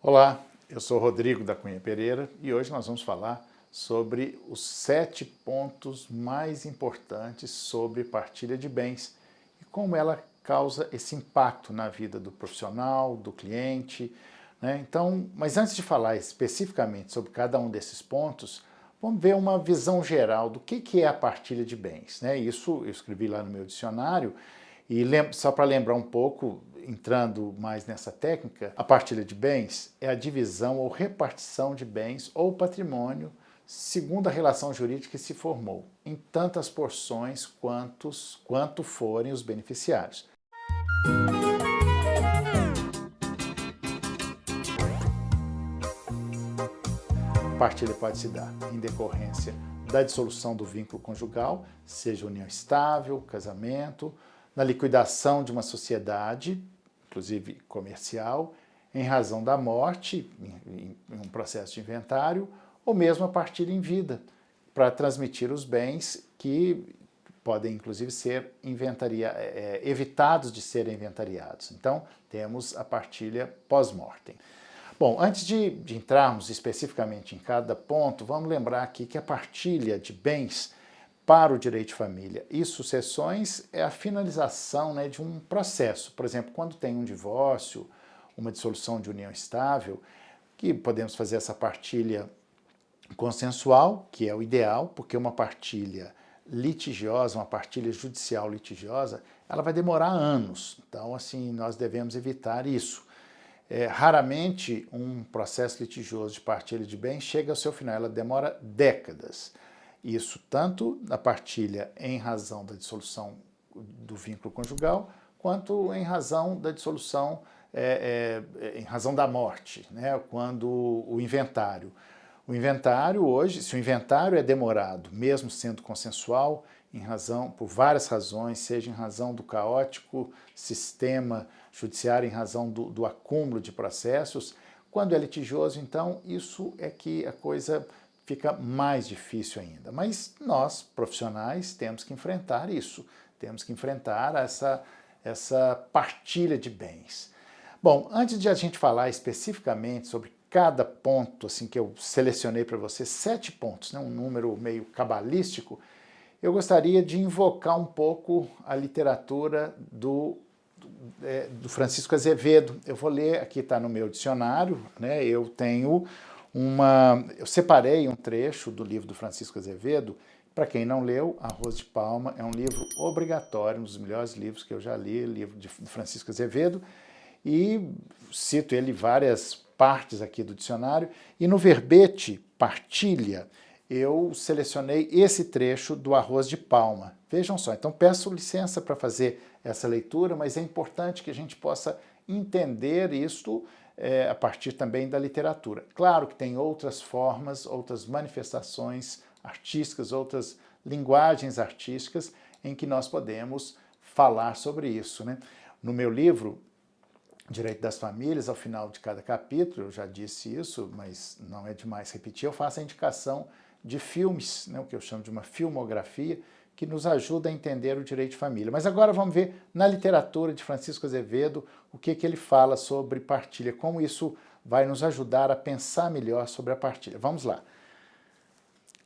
Olá, eu sou Rodrigo da Cunha Pereira e hoje nós vamos falar sobre os 7 pontos mais importantes sobre partilha de bens e como ela causa esse impacto na vida do profissional, do cliente, né? Então, mas antes de falar especificamente sobre cada um desses pontos, vamos ver uma visão geral do que é a partilha de bens, né? Isso eu escrevi lá no meu dicionário. E só para lembrar um pouco, entrando mais nessa técnica, a partilha de bens é a divisão ou repartição de bens ou patrimônio segundo a relação jurídica que se formou, em tantas porções quanto forem os beneficiários. A partilha pode se dar em decorrência da dissolução do vínculo conjugal, seja união estável, casamento, na liquidação de uma sociedade, inclusive comercial, em razão da morte, em um processo de inventário, ou mesmo a partilha em vida, para transmitir os bens que podem inclusive ser evitados de serem inventariados. Então, temos a partilha pós-mortem. Bom, antes de entrarmos especificamente em cada ponto, vamos lembrar aqui que a partilha de bens para o direito de família e sucessões é a finalização, né, de um processo. Por exemplo, quando tem um divórcio, uma dissolução de união estável, que podemos fazer essa partilha consensual, que é o ideal, porque uma partilha litigiosa, uma partilha judicial litigiosa, ela vai demorar anos. Então, assim, nós devemos evitar isso. Raramente um processo litigioso de partilha de bens chega ao seu final, ela demora décadas. Isso tanto na partilha em razão da dissolução do vínculo conjugal, quanto em razão da dissolução, em razão da morte, né? Quando o inventário. O inventário hoje, se o inventário é demorado, mesmo sendo consensual, por várias razões, seja em razão do caótico sistema judiciário, em razão do acúmulo de processos, quando é litigioso, então, isso é que a coisa fica mais difícil ainda. Mas nós, profissionais, temos que enfrentar isso, temos que enfrentar essa partilha de bens. Bom, antes de a gente falar especificamente sobre cada ponto assim que eu selecionei para você, 7 pontos, né, um número meio cabalístico, eu gostaria de invocar um pouco a literatura do Francisco Azevedo. Eu vou ler, aqui está no meu dicionário, né, eu separei um trecho do livro do Francisco Azevedo. Para quem não leu, Arroz de Palma é um livro obrigatório, um dos melhores livros que eu já li, livro de Francisco Azevedo, e cito ele várias partes aqui do dicionário, e no verbete partilha, eu selecionei esse trecho do Arroz de Palma. Vejam só, então peço licença para fazer essa leitura, mas é importante que a gente possa entender isto a partir também da literatura. Claro que tem outras formas, outras manifestações artísticas, outras linguagens artísticas em que nós podemos falar sobre isso, né? No meu livro, Direito das Famílias, ao final de cada capítulo, eu já disse isso, mas não é demais repetir, eu faço a indicação de filmes, né, o que eu chamo de uma filmografia, que nos ajuda a entender o direito de família. Mas agora vamos ver na literatura de Francisco Azevedo o que ele fala sobre partilha, como isso vai nos ajudar a pensar melhor sobre a partilha. Vamos lá.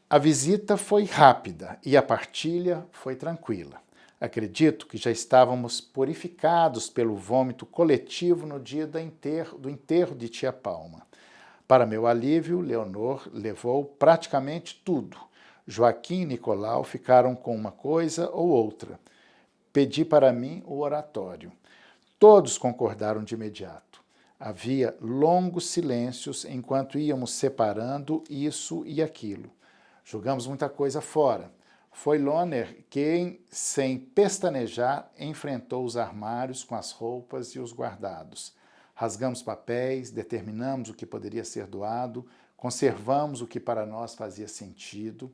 A visita foi rápida e a partilha foi tranquila. Acredito que já estávamos purificados pelo vômito coletivo no dia do enterro de tia Palma. Para meu alívio, Leonor levou praticamente tudo. Joaquim e Nicolau ficaram com uma coisa ou outra. Pedi para mim o oratório. Todos concordaram de imediato. Havia longos silêncios enquanto íamos separando isso e aquilo. Jogamos muita coisa fora. Foi Loner quem, sem pestanejar, enfrentou os armários com as roupas e os guardados. Rasgamos papéis, determinamos o que poderia ser doado, conservamos o que para nós fazia sentido.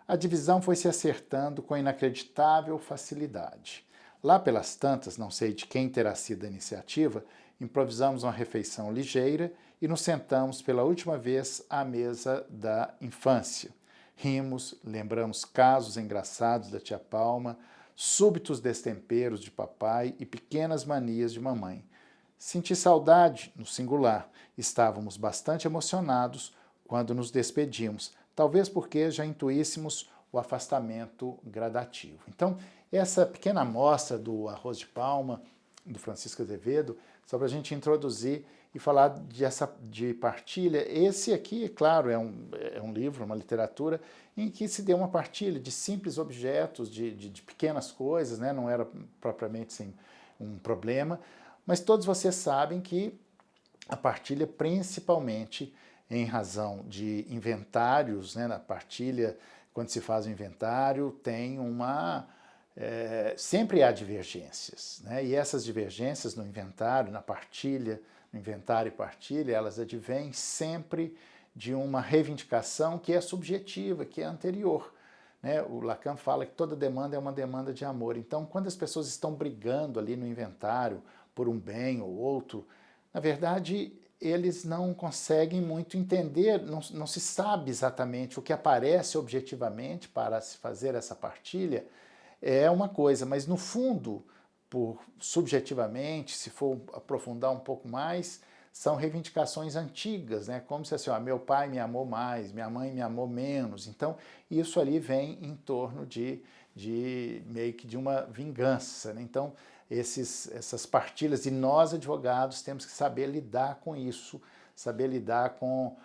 A divisão foi se acertando com inacreditável facilidade. Lá pelas tantas, não sei de quem terá sido a iniciativa, improvisamos uma refeição ligeira e nos sentamos pela última vez à mesa da infância. Rimos, lembramos casos engraçados da tia Palma, súbitos destemperos de papai e pequenas manias de mamãe. Senti saudade, no singular. Estávamos bastante emocionados quando nos despedimos, talvez porque já intuíssemos o afastamento gradativo. Então, essa pequena amostra do Arroz de Palma, do Francisco Azevedo, só para a gente introduzir e falar de partilha. Esse aqui, é claro, é um livro, uma literatura, em que se deu uma partilha de simples objetos, de pequenas coisas, né? Não era propriamente assim, um problema, mas todos vocês sabem que a partilha, principalmente em razão de inventários, né? Na partilha, quando se faz o inventário, tem sempre há divergências, né? E essas divergências no inventário, na partilha, no inventário e partilha, elas advêm sempre de uma reivindicação que é subjetiva, que é anterior, né? O Lacan fala que toda demanda é uma demanda de amor. Então, quando as pessoas estão brigando ali no inventário por um bem ou outro, na verdade, eles não conseguem muito entender, não se sabe exatamente o que aparece objetivamente para se fazer essa partilha, é uma coisa, mas no fundo, subjetivamente, se for aprofundar um pouco mais, são reivindicações antigas, né? Como se assim, ó, meu pai me amou mais, minha mãe me amou menos. Então, isso ali vem em torno de meio que de uma vingança, né? Então, essas partilhas, e nós, advogados, temos que saber lidar com isso, saber lidar com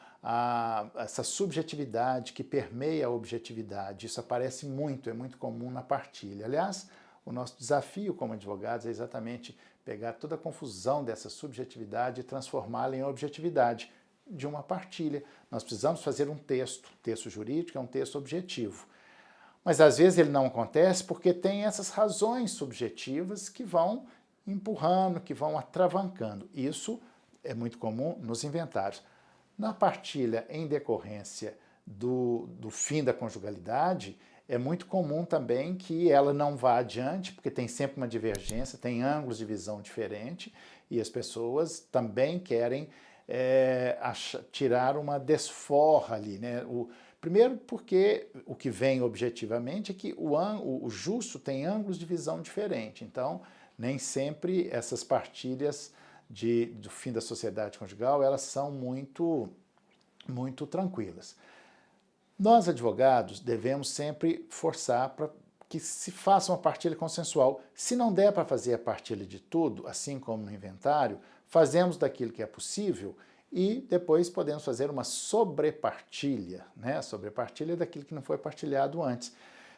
essa subjetividade que permeia a objetividade. Isso aparece muito, é muito comum na partilha. Aliás, o nosso desafio como advogados é exatamente pegar toda a confusão dessa subjetividade e transformá-la em objetividade de uma partilha. Nós precisamos fazer um texto jurídico é um texto objetivo. Mas às vezes ele não acontece porque tem essas razões subjetivas que vão empurrando, que vão atravancando. Isso é muito comum nos inventários. Na partilha em decorrência do fim da conjugalidade, é muito comum também que ela não vá adiante, porque tem sempre uma divergência, tem ângulos de visão diferentes, e as pessoas também querem tirar uma desforra ali, né? Primeiro porque o que vem objetivamente é que o justo tem ângulos de visão diferentes, então nem sempre essas partilhas do fim da sociedade conjugal, elas são muito tranquilas. Nós, advogados, devemos sempre forçar para que se faça uma partilha consensual. Se não der para fazer a partilha de tudo, assim como no inventário, fazemos daquilo que é possível e depois podemos fazer uma sobrepartilha, né? A sobrepartilha daquilo que não foi partilhado antes.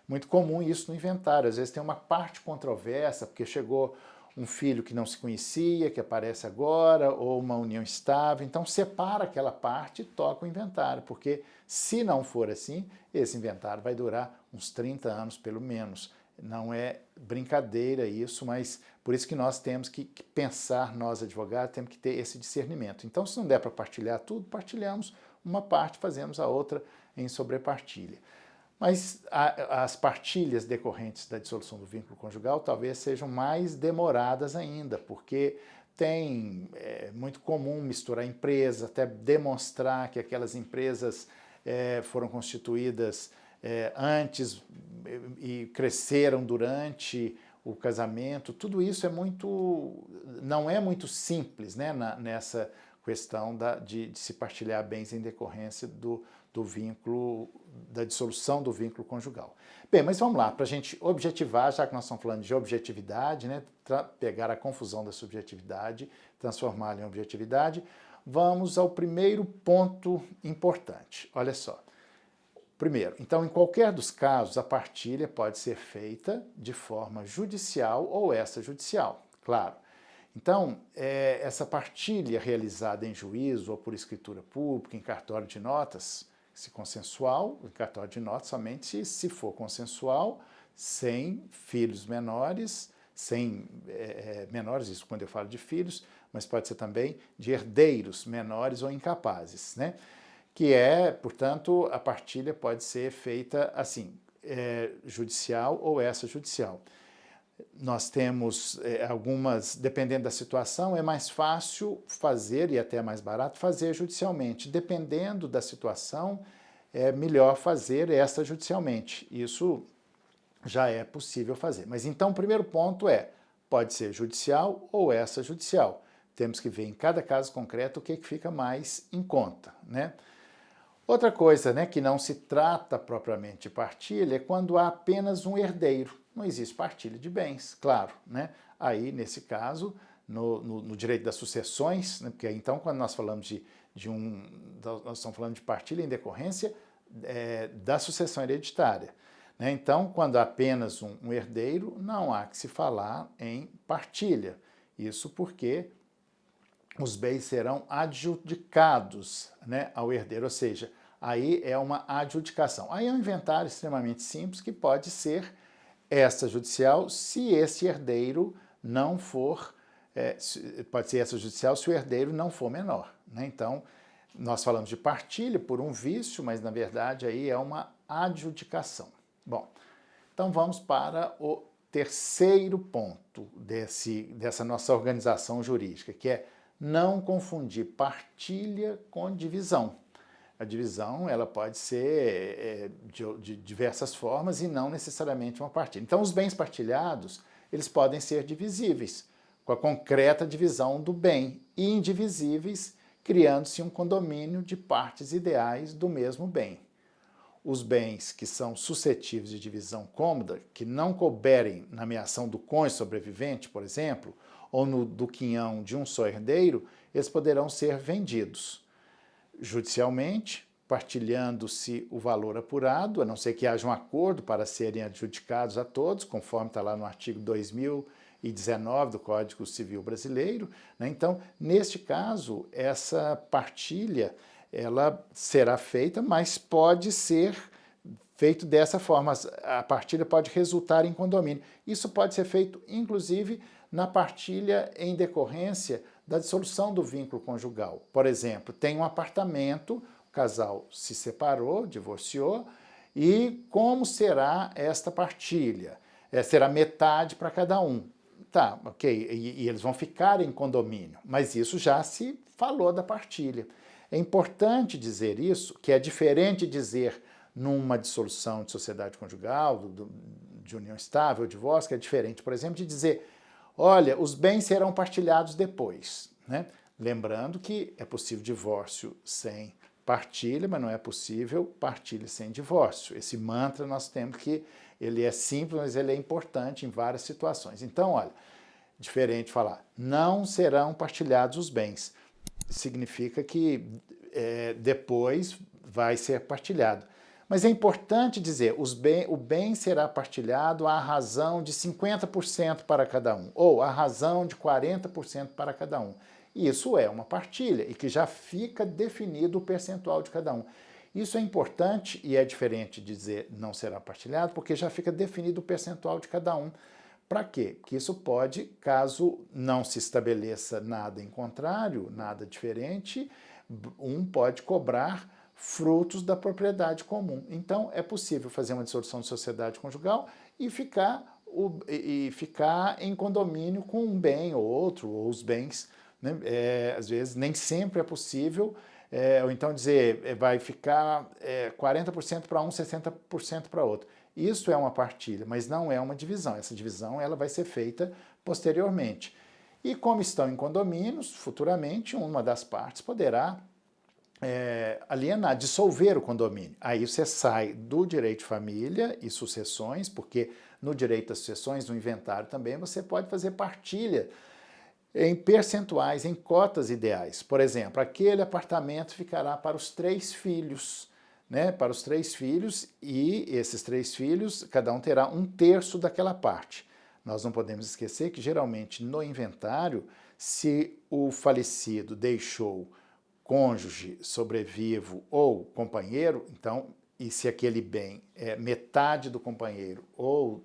Muito comum isso no inventário. Às vezes tem uma parte controversa, porque chegou um filho que não se conhecia, que aparece agora, ou uma união estável. Então, separa aquela parte e toca o inventário, porque se não for assim, esse inventário vai durar uns 30 anos, pelo menos. Não é brincadeira isso, mas por isso que nós temos que pensar, nós advogados, temos que ter esse discernimento. Então, se não der para partilhar tudo, partilhamos uma parte, fazemos a outra em sobrepartilha. Mas as partilhas decorrentes da dissolução do vínculo conjugal talvez sejam mais demoradas ainda, porque é muito comum misturar empresas, até demonstrar que aquelas empresas foram constituídas antes e cresceram durante o casamento. Tudo isso não é muito simples, né, nessa questão de se partilhar bens em decorrência do vínculo, da dissolução do vínculo conjugal. Bem, mas vamos lá, para a gente objetivar, já que nós estamos falando de objetividade, né, pegar a confusão da subjetividade, transformá-la em objetividade, vamos ao primeiro ponto importante. Olha só. Primeiro, então, em qualquer dos casos, a partilha pode ser feita de forma judicial ou extrajudicial, claro. Então, essa partilha realizada em juízo ou por escritura pública, em cartório de notas, se consensual, em cartório de notas somente se for consensual, sem filhos menores, sem menores, isso quando eu falo de filhos, mas pode ser também de herdeiros menores ou incapazes, né? Que portanto, a partilha pode ser feita assim, judicial ou extrajudicial. Nós temos algumas, dependendo da situação, é mais fácil fazer e até mais barato fazer judicialmente. Dependendo da situação, é melhor fazer extrajudicialmente. Isso já é possível fazer. Mas então o primeiro ponto pode ser judicial ou extrajudicial. temos que ver em cada caso concreto o que fica mais em conta, né? Outra coisa, né, que não se trata propriamente de partilha é quando há apenas um herdeiro. Não existe partilha de bens, claro, né? Aí, nesse caso, no direito das sucessões, né, porque então quando nós falamos nós estamos falando de partilha em decorrência da sucessão hereditária. Né? Então, quando há apenas um herdeiro, não há que se falar em partilha. Isso porque os bens serão adjudicados, né, ao herdeiro, ou seja, aí é uma adjudicação. Aí é um inventário extremamente simples que pode ser extrajudicial se esse herdeiro não for, pode ser extrajudicial se o herdeiro não for menor. Né? Então, nós falamos de partilha por um vício, mas na verdade aí é uma adjudicação. Bom, então vamos para o terceiro ponto dessa nossa organização jurídica, que é não confundir partilha com divisão. A divisão ela pode ser de diversas formas e não necessariamente uma partilha. Então, os bens partilhados eles podem ser divisíveis, com a concreta divisão do bem, e indivisíveis, criando-se um condomínio de partes ideais do mesmo bem. Os bens que são suscetíveis de divisão cômoda, que não couberem na meação do cônjuge sobrevivente, por exemplo, ou do quinhão de um só herdeiro, eles poderão ser vendidos judicialmente, partilhando-se o valor apurado, a não ser que haja um acordo para serem adjudicados a todos, conforme está lá no artigo 2019 do Código Civil Brasileiro. Né? Então, neste caso, essa partilha ela será feita, mas pode ser feito dessa forma. A partilha pode resultar em condomínio. Isso pode ser feito, inclusive, na partilha em decorrência da dissolução do vínculo conjugal. Por exemplo, tem um apartamento, o casal se separou, divorciou, e como será esta partilha? Será metade para cada um. Tá, ok, e eles vão ficar em condomínio, mas isso já se falou da partilha. É importante dizer isso, que é diferente de dizer numa dissolução de sociedade conjugal, de união estável, divórcio, que é diferente, por exemplo, de dizer, olha, os bens serão partilhados depois. Né? Lembrando que é possível divórcio sem partilha, mas não é possível partilha sem divórcio. Esse mantra nós temos que, ele é simples, mas ele é importante em várias situações. Então, olha, diferente falar, não serão partilhados os bens. Significa que depois vai ser partilhado. Mas é importante dizer, o bem será partilhado à razão de 50% para cada um, ou à razão de 40% para cada um. Isso é uma partilha e que já fica definido o percentual de cada um. Isso é importante e é diferente de dizer não será partilhado, porque já fica definido o percentual de cada um. Para quê? Porque isso pode, caso não se estabeleça nada em contrário, nada diferente, um pode cobrar frutos da propriedade comum. Então, é possível fazer uma dissolução de sociedade conjugal e ficar em condomínio com um bem ou outro, ou os bens. Né? Às vezes, nem sempre é possível, ou então dizer, vai ficar 40% para um, 60% para outro. Isso é uma partilha, mas não é uma divisão. Essa divisão ela vai ser feita posteriormente. E como estão em condomínios, futuramente uma das partes poderá alienar, dissolver o condomínio. Aí você sai do direito de família e sucessões, porque no direito das sucessões, no inventário também, você pode fazer partilha em percentuais, em cotas ideais. Por exemplo, aquele apartamento ficará para os 3 filhos, né? Para os 3 filhos, e esses 3 filhos, cada um terá 1/3 daquela parte. Nós não podemos esquecer que, geralmente, no inventário, se o falecido deixou cônjuge, sobrevivo ou companheiro, então, e se aquele bem é metade do companheiro ou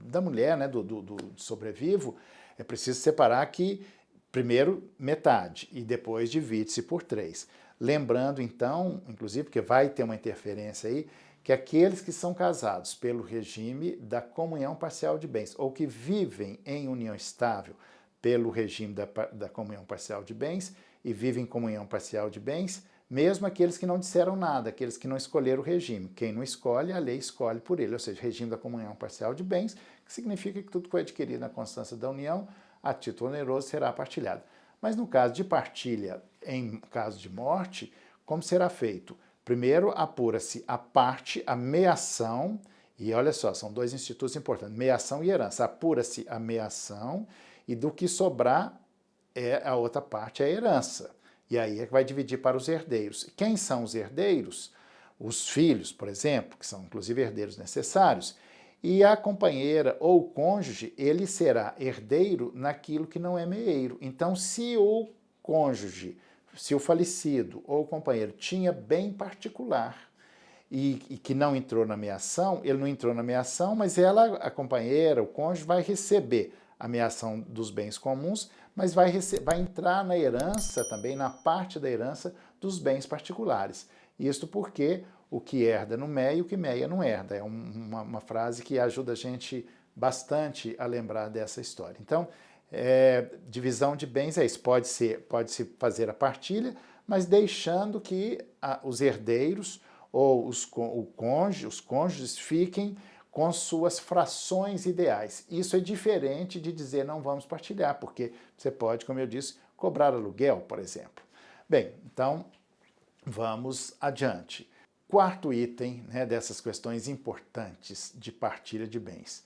da mulher, né, do sobrevivo, é preciso separar que primeiro metade e depois divide-se por 3. Lembrando, então, inclusive, porque vai ter uma interferência aí, que aqueles que são casados pelo regime da comunhão parcial de bens ou que vivem em união estável pelo regime da comunhão parcial de bens e vivem em comunhão parcial de bens, mesmo aqueles que não disseram nada, aqueles que não escolheram o regime. Quem não escolhe, a lei escolhe por ele, ou seja, regime da comunhão parcial de bens, que significa que tudo que foi adquirido na constância da união, a título oneroso, será partilhado. Mas no caso de partilha, em caso de morte, como será feito? Primeiro, apura-se a parte, a meação, e olha só, são dois institutos importantes, meação e herança. Apura-se a meação e do que sobrar a outra parte é a herança. E aí é que vai dividir para os herdeiros. Quem são os herdeiros? Os filhos, por exemplo, que são inclusive herdeiros necessários. E a companheira ou o cônjuge, ele será herdeiro naquilo que não é meeiro. Então, se o cônjuge, se o falecido ou o companheiro tinha bem particular e que não entrou na meação, ele não entrou na meação, mas ela, a companheira, o cônjuge, vai receber a meação dos bens comuns, mas vai entrar na herança também, na parte da herança dos bens particulares. Isto porque o que herda não meia e o que meia não herda. É uma frase que ajuda a gente bastante a lembrar dessa história. Então, divisão de bens é isso. Pode-se fazer a partilha, mas deixando que os herdeiros ou os cônjuges fiquem com suas frações ideais. Isso é diferente de dizer não vamos partilhar, porque você pode, como eu disse, cobrar aluguel, por exemplo. Bem, então vamos adiante. Quarto item, né, dessas questões importantes de partilha de bens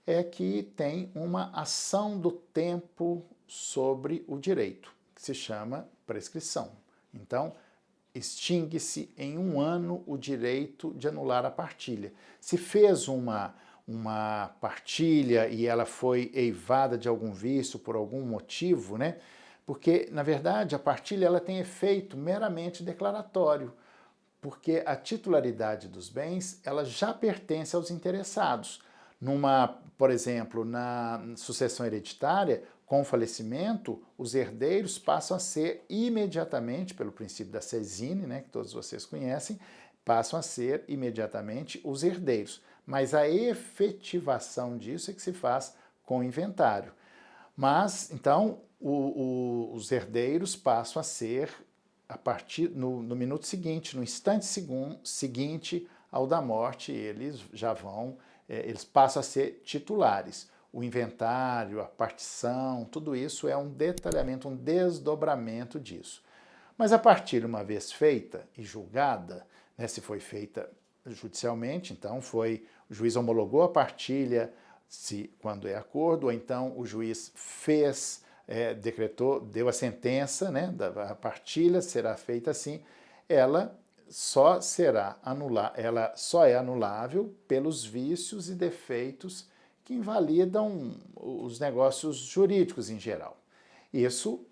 é que tem uma ação do tempo sobre o direito, que se chama prescrição. Então, extingue-se em 1 ano o direito de anular a partilha. Se fez uma partilha e ela foi eivada de algum vício por algum motivo, né? Porque, na verdade, a partilha ela tem efeito meramente declaratório, porque a titularidade dos bens ela já pertence aos interessados. Por exemplo, na sucessão hereditária, com o falecimento, os herdeiros passam a ser imediatamente, pelo princípio da sesine, né, que todos vocês conhecem, passam a ser imediatamente os herdeiros. Mas a efetivação disso é que se faz com o inventário. Mas, então, os herdeiros passam a ser, a partir no minuto seguinte, no instante seguinte ao da morte, eles passam a ser titulares. O inventário, a partição, tudo isso é um detalhamento, um desdobramento disso. Mas a partilha, uma vez feita e julgada, né, se foi feita judicialmente, então o juiz homologou a partilha, quando é acordo, ou então o juiz decretou, deu a sentença, né, a partilha será feita assim, ela só é anulável pelos vícios e defeitos que invalidam os negócios jurídicos em geral. Isso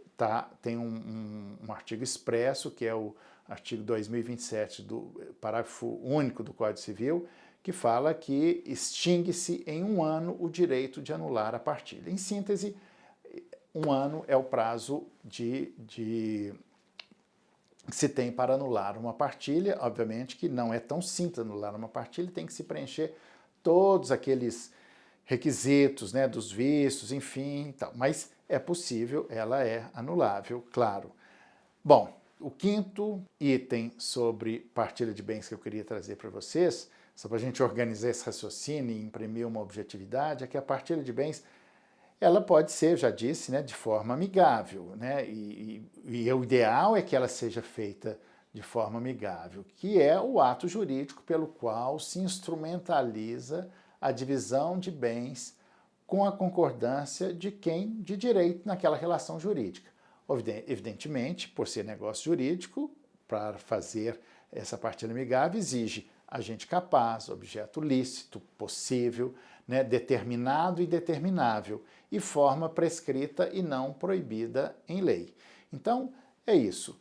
tem um artigo expresso, que é o artigo 2027 do parágrafo único do Código Civil, que fala que extingue-se em 1 ano o direito de anular a partilha. Em síntese, 1 ano é o prazo que se tem para anular uma partilha. Obviamente que não é tão simples anular uma partilha, tem que se preencher todos aqueles requisitos, né, dos vícios, enfim, tal. Mas é possível, ela é anulável, claro. Bom, o quinto item sobre partilha de bens que eu queria trazer para vocês, só para a gente organizar esse raciocínio e imprimir uma objetividade, é que a partilha de bens ela pode ser, já disse, né, de forma amigável, né, e o ideal é que ela seja feita de forma amigável, que é o ato jurídico pelo qual se instrumentaliza a divisão de bens com a concordância de quem de direito naquela relação jurídica. Evidentemente, por ser negócio jurídico, para fazer essa partilha amigável exige agente capaz, objeto lícito, possível, né, determinado e determinável, e forma prescrita e não proibida em lei. Então, é isso.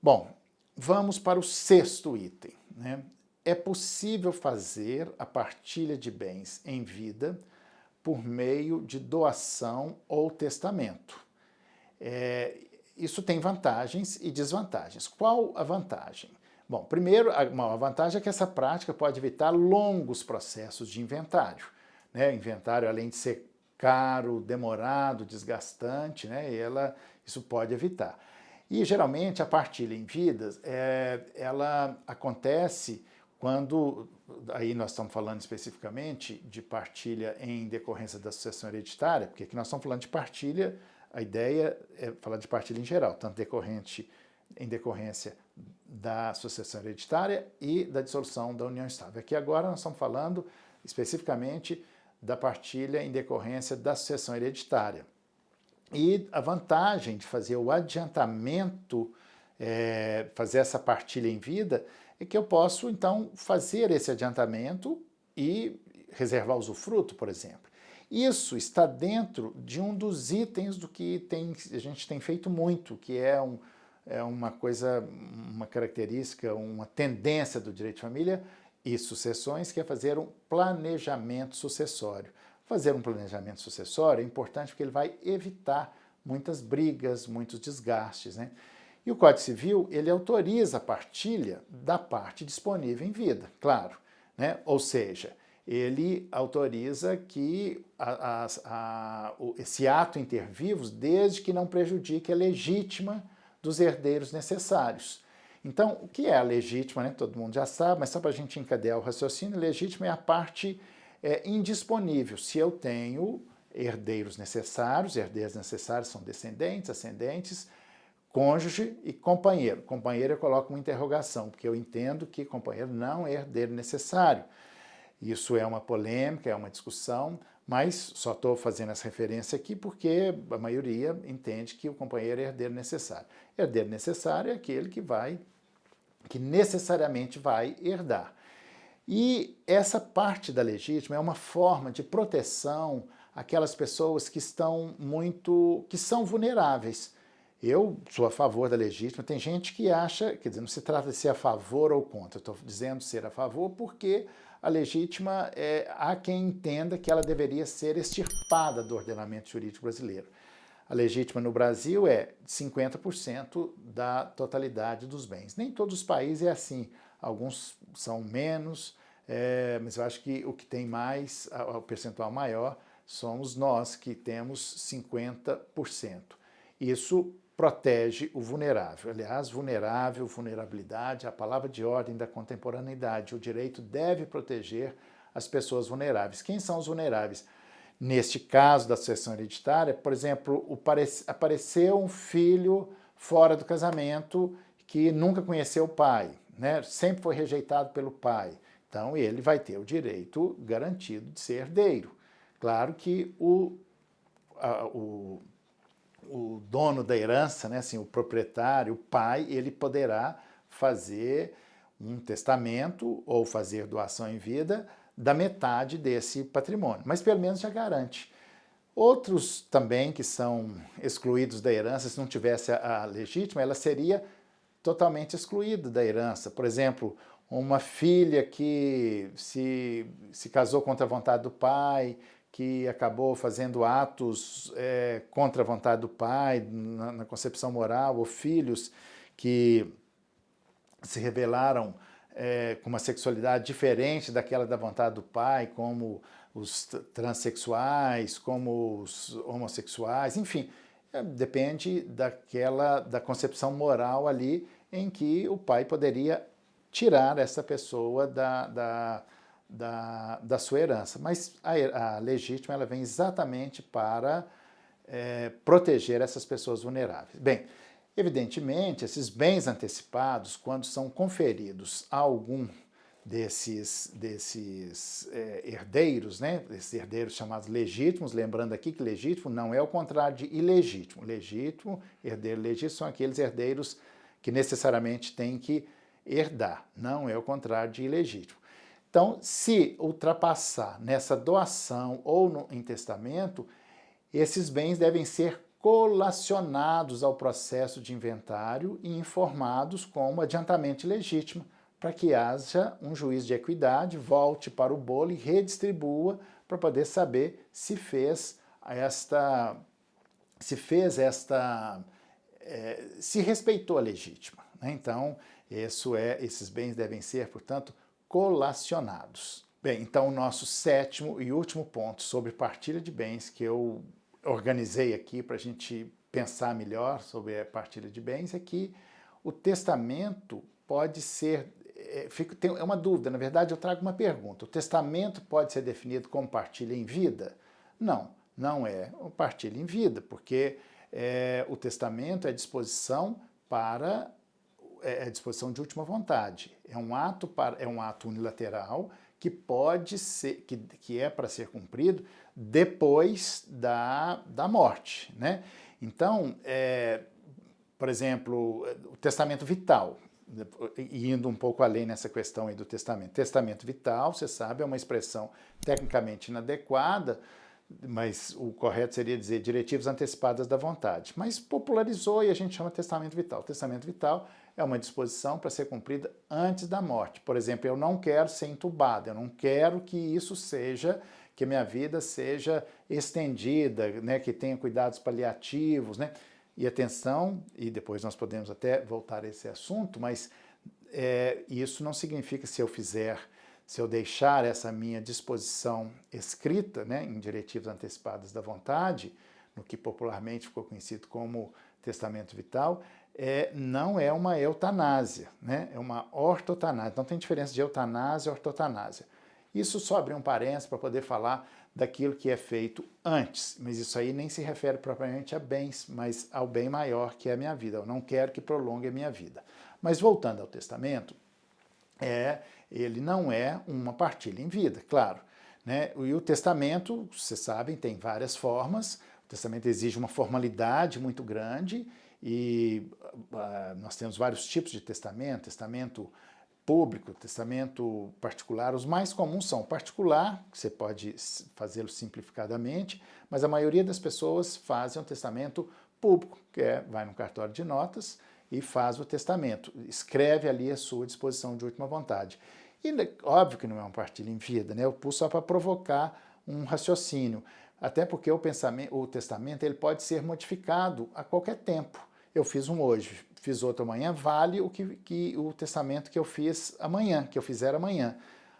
Bom, vamos para o sexto item, né? É possível fazer a partilha de bens em vida por meio de doação ou testamento. Isso tem vantagens e desvantagens. Qual a vantagem? Bom, primeiro, a vantagem é que essa prática pode evitar longos processos de inventário. Né? O inventário, além de ser caro, demorado, desgastante, né? Isso pode evitar. E, geralmente, a partilha em vidas, ela acontece quando, aí nós estamos falando especificamente de partilha em decorrência da sucessão hereditária, porque aqui nós estamos falando de partilha A ideia é falar de partilha em geral, tanto em decorrência da sucessão hereditária e da dissolução da união estável. Aqui agora nós estamos falando especificamente da partilha em decorrência da sucessão hereditária. E a vantagem de fazer o adiantamento, fazer essa partilha em vida, é que eu posso, então, fazer esse adiantamento e reservar usufruto, por exemplo. Isso está dentro de um dos itens do que a gente tem feito muito, que é uma coisa, uma característica, uma tendência do direito de família e sucessões, que é fazer um planejamento sucessório. Fazer um planejamento sucessório é importante porque ele vai evitar muitas brigas, muitos desgastes, né? E o Código Civil, ele autoriza a partilha da parte disponível em vida, claro, né? Ou seja, ele autoriza que esse ato inter vivos, desde que não prejudique a legítima dos herdeiros necessários. Então, o que é a legítima, né? Todo mundo já sabe, mas só para a gente encadear o raciocínio, legítima é a parte indisponível. Se eu tenho herdeiros necessários são descendentes, ascendentes, cônjuge e companheiro. Companheiro eu coloco uma interrogação, porque eu entendo que companheiro não é herdeiro necessário. Isso é uma polêmica, é uma discussão, mas só estou fazendo essa referência aqui porque a maioria entende que o companheiro é herdeiro necessário. Herdeiro necessário é aquele que necessariamente vai herdar. E essa parte da legítima é uma forma de proteção àquelas pessoas que são vulneráveis. Eu sou a favor da legítima, tem gente que acha, quer dizer, não se trata de ser a favor ou contra, eu estou dizendo ser a favor porque a legítima, há quem entenda que ela deveria ser extirpada do ordenamento jurídico brasileiro. A legítima no Brasil é 50% da totalidade dos bens. Nem todos os países é assim, alguns são menos, mas eu acho que o que tem mais, o percentual maior, somos nós que temos 50%. Isso protege o vulnerável. Aliás, vulnerabilidade, a palavra de ordem da contemporaneidade. O direito deve proteger as pessoas vulneráveis. Quem são os vulneráveis? Neste caso da sucessão hereditária, por exemplo, apareceu um filho fora do casamento que nunca conheceu o pai, né? Sempre foi rejeitado pelo pai. Então, ele vai ter o direito garantido de ser herdeiro. Claro que o dono da herança, né, assim, o proprietário, o pai, ele poderá fazer um testamento ou fazer doação em vida da metade desse patrimônio, mas pelo menos já garante. Outros também que são excluídos da herança, se não tivesse a legítima, ela seria totalmente excluída da herança. Por exemplo, uma filha que se casou contra a vontade do pai, que acabou fazendo atos contra a vontade do pai na concepção moral, ou filhos que se revelaram com uma sexualidade diferente daquela da vontade do pai, como os transexuais, como os homossexuais, enfim, depende da concepção moral ali em que o pai poderia tirar essa pessoa da sua herança. Mas a legítima ela vem exatamente para proteger essas pessoas vulneráveis. Bem, evidentemente, esses bens antecipados, quando são conferidos a algum desses herdeiros, né, esses herdeiros chamados legítimos, lembrando aqui que legítimo não é o contrário de ilegítimo. Legítimo, herdeiro legítimo são aqueles herdeiros que necessariamente têm que herdar, não é o contrário de ilegítimo. Então, se ultrapassar nessa doação ou em testamento, esses bens devem ser colacionados ao processo de inventário e informados como adiantamento ilegítimo, para que haja um juiz de equidade, volte para o bolo e redistribua para poder saber se respeitou a legítima, né? Então, esses bens devem ser, portanto, colacionados. Bem, então o nosso sétimo e último ponto sobre partilha de bens que eu organizei aqui para a gente pensar melhor sobre a partilha de bens é que o testamento pode ser, é uma dúvida, na verdade eu trago uma pergunta, o testamento pode ser definido como partilha em vida? Não, não é partilha em vida, porque o testamento é disposição para disposição de última vontade. É um ato unilateral que pode ser, que é para ser cumprido depois da morte, né? Então, por exemplo, o testamento vital, indo um pouco além nessa questão aí do testamento. Testamento vital, você sabe, é uma expressão tecnicamente inadequada, mas o correto seria dizer diretivas antecipadas da vontade. Mas popularizou e a gente chama testamento vital. Testamento vital é uma disposição para ser cumprida antes da morte. Por exemplo, eu não quero ser entubado, eu não quero que isso seja, que minha vida seja estendida, né, que tenha cuidados paliativos, né? E atenção, e depois nós podemos até voltar a esse assunto, mas isso não significa se eu deixar essa minha disposição escrita, né, em diretivas antecipadas da vontade, no que popularmente ficou conhecido como testamento vital, não é uma eutanásia, né, é uma ortotanásia. Então tem diferença de eutanásia e ortotanásia. Isso só abrir um parênteses para poder falar daquilo que é feito antes, mas isso aí nem se refere propriamente a bens, mas ao bem maior que é a minha vida. Eu não quero que prolongue a minha vida. Mas voltando ao testamento, ele não é uma partilha em vida, claro, né? E o testamento, vocês sabem, tem várias formas. O testamento exige uma formalidade muito grande e nós temos vários tipos de testamento, testamento público, testamento particular. Os mais comuns são particular, que você pode fazê-lo simplificadamente, mas a maioria das pessoas fazem um testamento público, que vai no cartório de notas e faz o testamento, escreve ali a sua disposição de última vontade. E óbvio que não é uma partilha em vida, né? Eu pus só para provocar um raciocínio, até porque o testamento ele pode ser modificado a qualquer tempo. Eu fiz um hoje, fiz outro amanhã, vale o testamento que eu fiz amanhã, que eu fizer amanhã,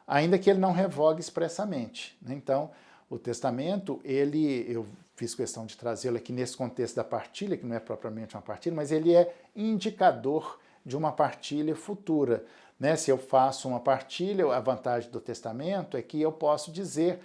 ainda que ele não revogue expressamente, né? Então, o testamento, eu fiz questão de trazê-lo aqui nesse contexto da partilha, que não é propriamente uma partilha, mas ele é indicador de uma partilha futura, né? Se eu faço uma partilha, a vantagem do testamento é que eu posso dizer,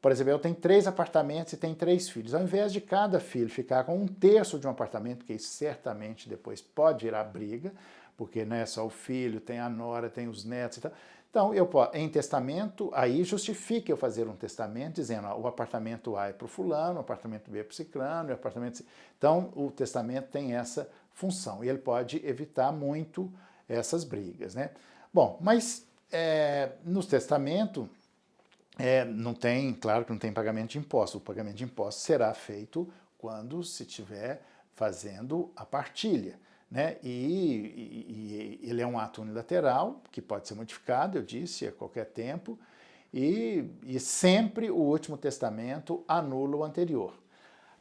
por exemplo, eu tenho 3 apartamentos e tenho 3 filhos. Ao invés de cada filho ficar com 1/3 de um apartamento, porque isso certamente depois pode virar briga, porque não é só o filho, tem a nora, tem os netos e tal. Então, em testamento, aí justifica eu fazer um testamento dizendo, ó, o apartamento A é para o fulano, o apartamento B é para o ciclano, o apartamento C. Então, o testamento tem essa função e ele pode evitar muito essas brigas, né? Bom, mas no testamento não tem, claro que não tem pagamento de impostos. O pagamento de impostos será feito quando se estiver fazendo a partilha, né? E ele é um ato unilateral que pode ser modificado, eu disse, a qualquer tempo, e sempre o último testamento anula o anterior.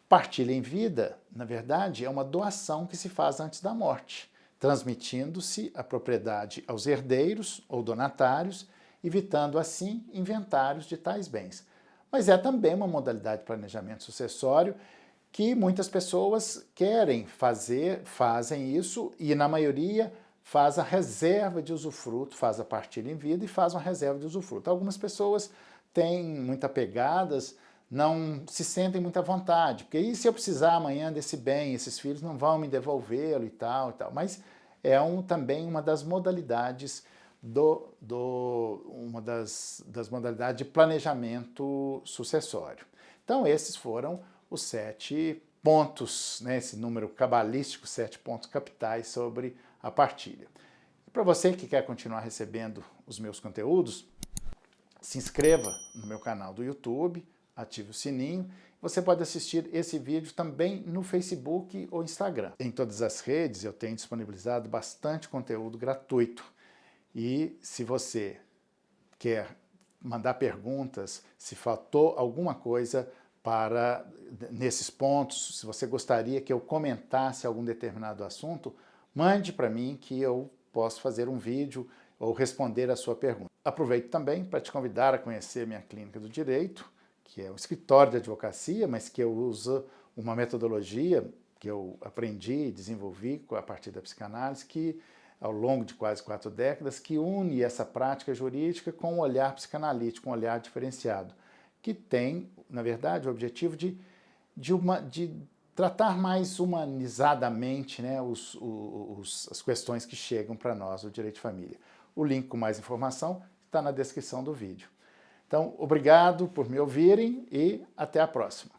Partilha em vida, na verdade, é uma doação que se faz antes da morte, transmitindo-se a propriedade aos herdeiros ou donatários, evitando assim inventários de tais bens. Mas é também uma modalidade de planejamento sucessório que muitas pessoas querem fazer, fazem isso e na maioria faz a reserva de usufruto, faz a partilha em vida e faz uma reserva de usufruto. Algumas pessoas têm muito apegadas, não se sentem muita vontade, porque e se eu precisar amanhã desse bem, esses filhos não vão me devolvê-lo e tal, mas é também uma das modalidades uma das modalidades de planejamento sucessório. Então esses foram os 7 pontos, né, esse número cabalístico, 7 pontos capitais sobre a partilha. E para você que quer continuar recebendo os meus conteúdos, se inscreva no meu canal do YouTube, ative o sininho. Você pode assistir esse vídeo também no Facebook ou Instagram. Em todas as redes eu tenho disponibilizado bastante conteúdo gratuito. E se você quer mandar perguntas, se faltou alguma coisa nesses pontos, se você gostaria que eu comentasse algum determinado assunto, mande para mim que eu posso fazer um vídeo ou responder a sua pergunta. Aproveito também para te convidar a conhecer minha Clínica do Direito, que é um escritório de advocacia, mas que eu uso uma metodologia que eu aprendi e desenvolvi a partir da psicanálise, que ao longo de quase 4 décadas, que une essa prática jurídica com um olhar psicanalítico, um olhar diferenciado, que tem, na verdade, o objetivo de tratar mais humanizadamente, né, as questões que chegam para nós do direito de família. O link com mais informação está na descrição do vídeo. Então, obrigado por me ouvirem e até a próxima.